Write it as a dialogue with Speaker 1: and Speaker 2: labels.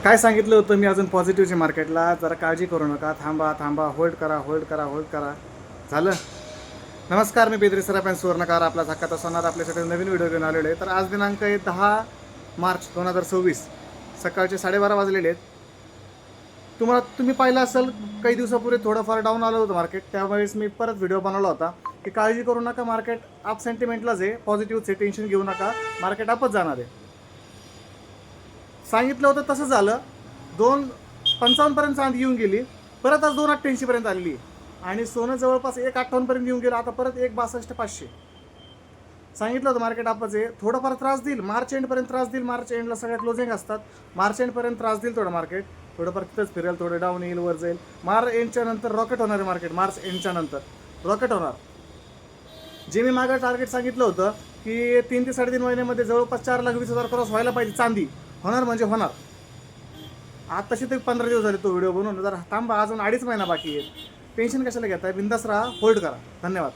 Speaker 1: काय सांगितलं होतं मी अजून पॉझिटिव्हच्या मार्केटला, जरा काळजी करू नका, थांबा थांबा, होल्ड करा, होल्ड करा, होल्ड करा. झालं. नमस्कार, मी बेदरी सराफ आणि सुवर्णकार आपला हक्काचा सोनार आपल्यासाठी नवीन व्हिडिओ घेऊन आलेलो आहे. तर आज दिनांक आहे 10 मार्च 2026, सकाळचे 12:30 वाजलेले आहेत. तुम्ही पाहिलं असेल काही दिवसापूर्वी थोडंफार डाऊन आलं होतं मार्केट, त्यावेळेस मी परत व्हिडिओ बनवला होता की काळजी करू नका, मार्केट अप सेंटिमेंटलाच आहे, पॉझिटिव्हचे टेन्शन घेऊ नका, मार्केट अपच जाणार आहे. सांगितलं होतं तसं झालं. 2:55 चांदी येऊन गेली, परत आज 2:88 आलेली आणि सोनं जवळपास 1:58 येऊन गेलं. आता परत 1:62,500. सांगितलं होतं मार्केट आपच आहे, थोडंफार त्रास देईल, मार्च एंडपर्यंत त्रास देईल. मार्च एंडला सगळ्या क्लोजिंग असतात, मार्च एंडपर्यंत त्रास देईल थोडं मार्केट, थोडंफार तिथंच फिरेल, थोडं डाऊन येईल, वर जाईल. मार्च एंडच्या नंतर रॉकेट होणार आहे मार्केट, मार्च एंडच्या नंतर रॉकेट होणार. जे मी मागं टार्गेट सांगितलं होतं की 3 ते 3.5 महिन्यामध्ये जवळपास 4,20,000 क्रॉस व्हायला पाहिजे चांदी, होणार म्हणजे होणार. आज तसे ते 15 दिवस झाले तो व्हिडिओ बनवून, जरा थांबा, अजून 2.5 महिना बाकी आहे. टेन्शन कशाला घेताय, बिंदास राहा, होल्ड करा. धन्यवाद.